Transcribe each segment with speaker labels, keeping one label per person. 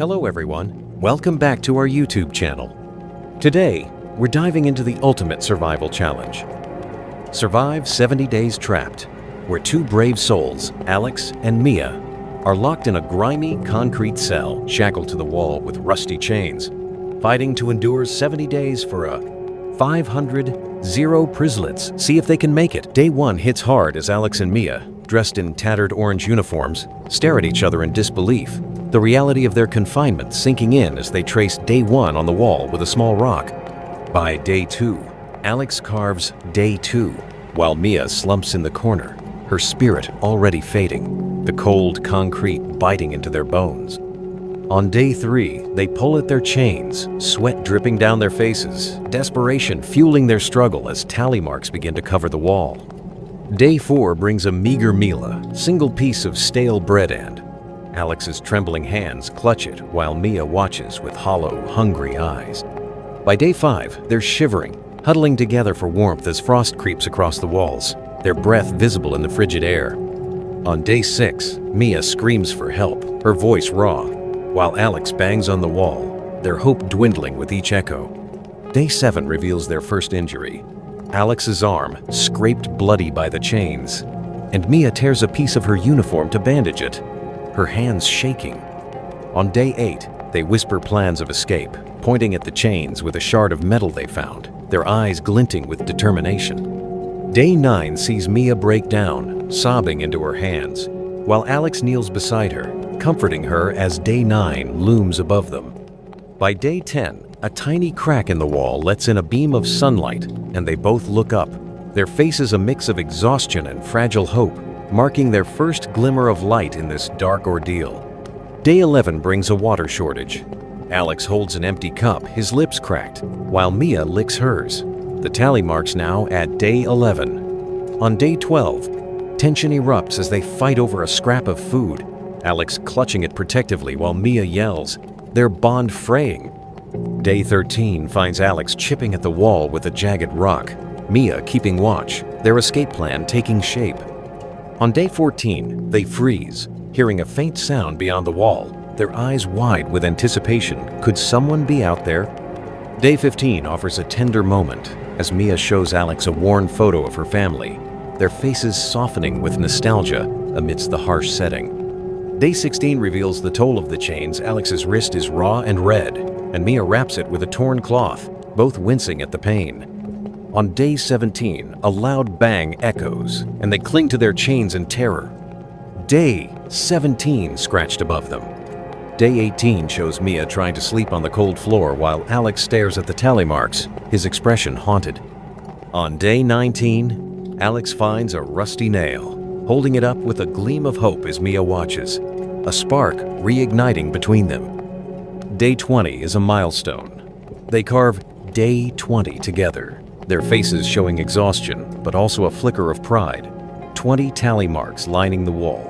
Speaker 1: Hello everyone, welcome back to our YouTube channel. Today, we're diving into the ultimate survival challenge. Survive 70 Days Trapped, where two brave souls, Alex and Mia, are locked in a grimy concrete cell, shackled to the wall with rusty chains, fighting to endure 70 days for a 500 zero prislets. See if they can make it. Day 1 hits hard as Alex and Mia, dressed in tattered orange uniforms, stare at each other in disbelief, the reality of their confinement sinking in as they trace Day 1 on the wall with a small rock. By Day 2, Alex carves Day 2, while Mia slumps in the corner, her spirit already fading, the cold concrete biting into their bones. On Day 3, they pull at their chains, sweat dripping down their faces, desperation fueling their struggle as tally marks begin to cover the wall. Day 4 brings a meager meal, a single piece of stale bread, and Alex's trembling hands clutch it while Mia watches with hollow, hungry eyes. By Day 5, they're shivering, huddling together for warmth as frost creeps across the walls, their breath visible in the frigid air. On Day 6, Mia screams for help, her voice raw, while Alex bangs on the wall, their hope dwindling with each echo. Day 7 reveals their first injury. Alex's arm, scraped bloody by the chains, and Mia tears a piece of her uniform to bandage it, her hands shaking. On Day 8, they whisper plans of escape, pointing at the chains with a shard of metal they found, their eyes glinting with determination. Day 9 sees Mia break down, sobbing into her hands, while Alex kneels beside her, comforting her as Day 9 looms above them. By Day 10, a tiny crack in the wall lets in a beam of sunlight, and they both look up, their faces a mix of exhaustion and fragile hope, marking their first glimmer of light in this dark ordeal. Day 11 brings a water shortage. Alex holds an empty cup, his lips cracked, while Mia licks hers. The tally marks now at Day 11. On Day 12, tension erupts as they fight over a scrap of food, Alex clutching it protectively while Mia yells, their bond fraying. Day 13 finds Alex chipping at the wall with a jagged rock, Mia keeping watch, their escape plan taking shape. On Day 14, they freeze, hearing a faint sound beyond the wall, their eyes wide with anticipation. Could someone be out there? Day 15 offers a tender moment as Mia shows Alex a worn photo of her family, their faces softening with nostalgia amidst the harsh setting. Day 16 reveals the toll of the chains. Alex's wrist is raw and red, and Mia wraps it with a torn cloth, both wincing at the pain. On Day 17, a loud bang echoes, and they cling to their chains in terror. Day 17 scratched above them. Day 18 shows Mia trying to sleep on the cold floor while Alex stares at the tally marks, his expression haunted. On Day 19, Alex finds a rusty nail, holding it up with a gleam of hope as Mia watches, a spark reigniting between them. Day 20 is a milestone. They carve Day 20 together, their faces showing exhaustion, but also a flicker of pride. 20 tally marks lining the wall.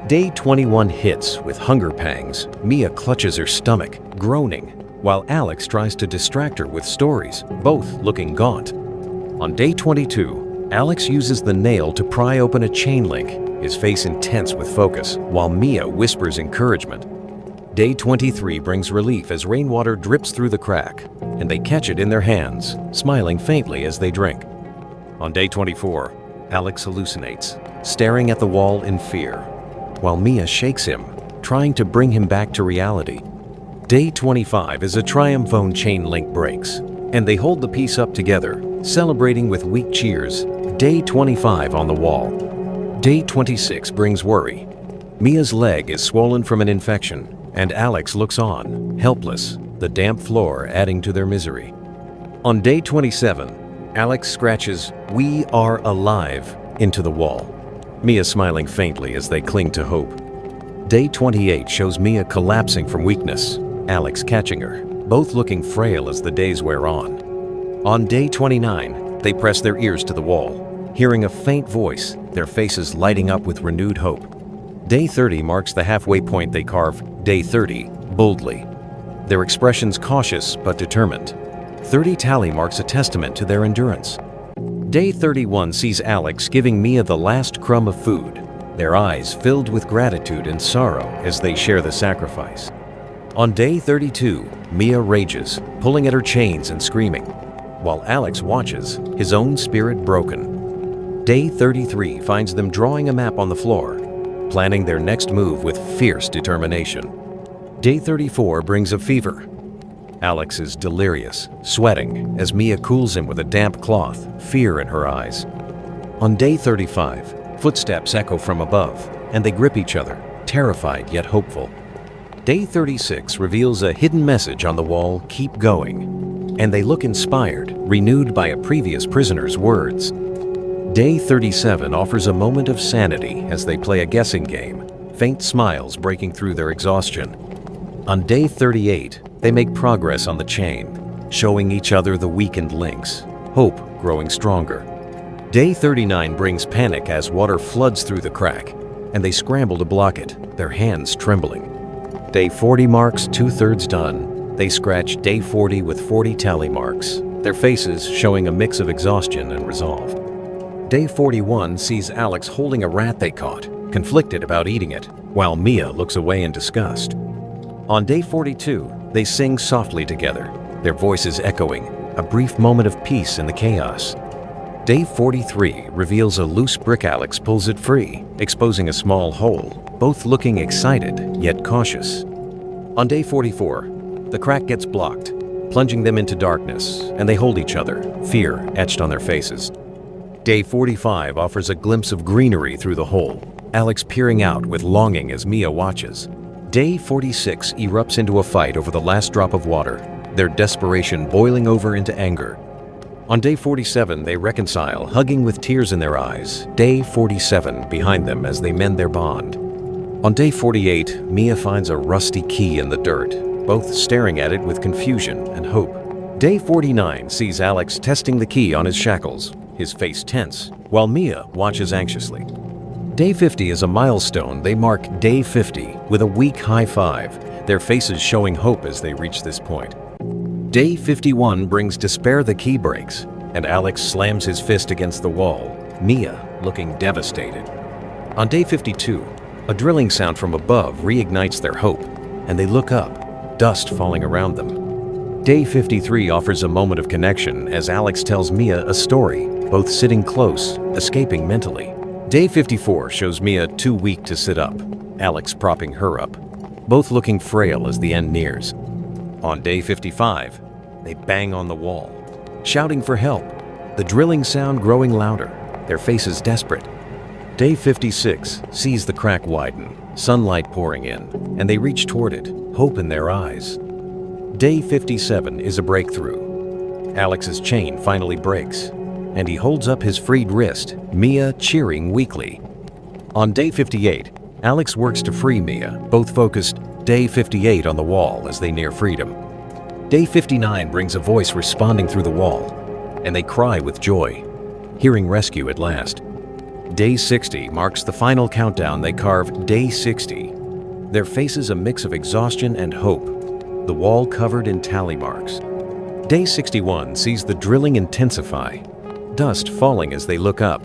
Speaker 1: Day 21 hits with hunger pangs. Mia clutches her stomach, groaning, while Alex tries to distract her with stories, both looking gaunt. On Day 22, Alex uses the nail to pry open a chain link, his face intense with focus, while Mia whispers encouragement. Day 23 brings relief as rainwater drips through the crack, and they catch it in their hands, smiling faintly as they drink. On Day 24, Alex hallucinates, staring at the wall in fear, while Mia shakes him, trying to bring him back to reality. Day 25 is a triumphone chain link breaks, and they hold the piece up together, celebrating with weak cheers. Day 25 on the wall. Day 26 brings worry. Mia's leg is swollen from an infection, and Alex looks on, helpless, the damp floor adding to their misery. On Day 27, Alex scratches "We are alive" into the wall, Mia smiling faintly as they cling to hope. Day 28 shows Mia collapsing from weakness, Alex catching her, both looking frail as the days wear on. On Day 29, they press their ears to the wall, hearing a faint voice, their faces lighting up with renewed hope. Day 30 marks the halfway point. They carve Day 30 boldly, their expressions cautious but determined. 30 tally marks a testament to their endurance. Day 31 sees Alex giving Mia the last crumb of food, their eyes filled with gratitude and sorrow as they share the sacrifice. On day 32, Mia rages, pulling at her chains and screaming, while Alex watches, his own spirit broken. Day 33 finds them drawing a map on the floor, planning their next move with fierce determination. Day 34 brings a fever. Alex is delirious, sweating, as Mia cools him with a damp cloth, fear in her eyes. On day 35, footsteps echo from above, and they grip each other, terrified yet hopeful. Day 36 reveals a hidden message on the wall, "Keep going," and they look inspired, renewed by a previous prisoner's words. Day 37 offers a moment of sanity as they play a guessing game, faint smiles breaking through their exhaustion. On day 38, they make progress on the chain, showing each other the weakened links, hope growing stronger. Day 39 brings panic as water floods through the crack, and they scramble to block it, their hands trembling. Day 40 marks 2/3 done. They scratch day 40 with 40 tally marks, their faces showing a mix of exhaustion and resolve. Day 41 sees Alex holding a rat they caught, conflicted about eating it, while Mia looks away in disgust. On day 42, they sing softly together, their voices echoing, a brief moment of peace in the chaos. Day 43 reveals a loose brick. Alex pulls it free, exposing a small hole, both looking excited yet cautious. On day 44, the crack gets blocked, plunging them into darkness, and they hold each other, fear etched on their faces. Day 45 offers a glimpse of greenery through the hole, Alex peering out with longing as Mia watches. Day 46 erupts into a fight over the last drop of water, their desperation boiling over into anger. On day 47, they reconcile, hugging with tears in their eyes, day 47 behind them as they mend their bond. On day 48, Mia finds a rusty key in the dirt, both staring at it with confusion and hope. Day 49 sees Alex testing the key on his shackles, his face tense, while Mia watches anxiously. Day 50 is a milestone. They mark day 50 with a weak high five, their faces showing hope as they reach this point. Day 51 brings despair. The key breaks, and Alex slams his fist against the wall, Mia looking devastated. On day 52, a drilling sound from above reignites their hope, and they look up, dust falling around them. Day 53 offers a moment of connection as Alex tells Mia a story, both sitting close, escaping mentally. Day 54 shows Mia too weak to sit up, Alex propping her up, both looking frail as the end nears. On day 55, they bang on the wall, shouting for help, the drilling sound growing louder, their faces desperate. Day 56 sees the crack widen, sunlight pouring in, and they reach toward it, hope in their eyes. Day 57 is a breakthrough. Alex's chain finally breaks, and he holds up his freed wrist, Mia cheering weakly. On day 58, Alex works to free Mia, both focused day 58 on the wall as they near freedom. Day 59 brings a voice responding through the wall, and they cry with joy, hearing rescue at last. Day 60 marks the final countdown. They carve day 60, their faces a mix of exhaustion and hope, the wall covered in tally marks. Day 61 sees the drilling intensify, dust falling as they look up,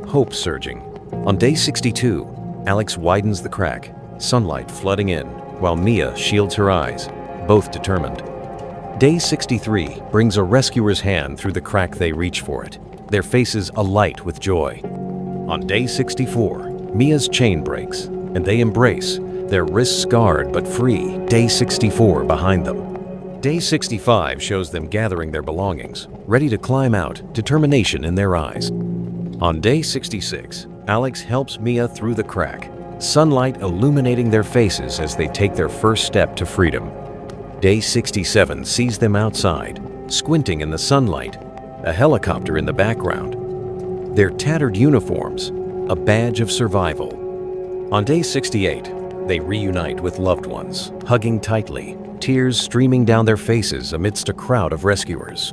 Speaker 1: hope surging. On day 62, Alex widens the crack, sunlight flooding in, while Mia shields her eyes, both determined. Day 63 brings a rescuer's hand through the crack. They reach for it, their faces alight with joy. On day 64, Mia's chain breaks, and they embrace, their wrists scarred but free, day 64 behind them. Day 65 shows them gathering their belongings, ready to climb out, determination in their eyes. On day 66, Alex helps Mia through the crack, sunlight illuminating their faces as they take their first step to freedom. Day 67 sees them outside, squinting in the sunlight, a helicopter in the background. Their tattered uniforms, a badge of survival. On day 68, they reunite with loved ones, hugging tightly, tears streaming down their faces amidst a crowd of rescuers.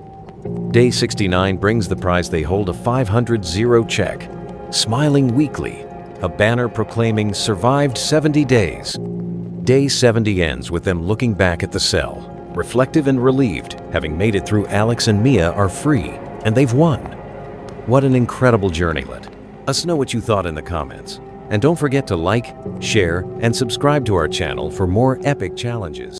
Speaker 1: Day 69 brings the prize they hold, a 500 check, smiling weakly, a banner proclaiming survived 70 days. Day 70 ends with them looking back at the cell, reflective and relieved, having made it through. Alex and Mia are free, and they've won. What an incredible journey. Let us know what you thought in the comments. And don't forget to like, share, and subscribe to our channel for more epic challenges.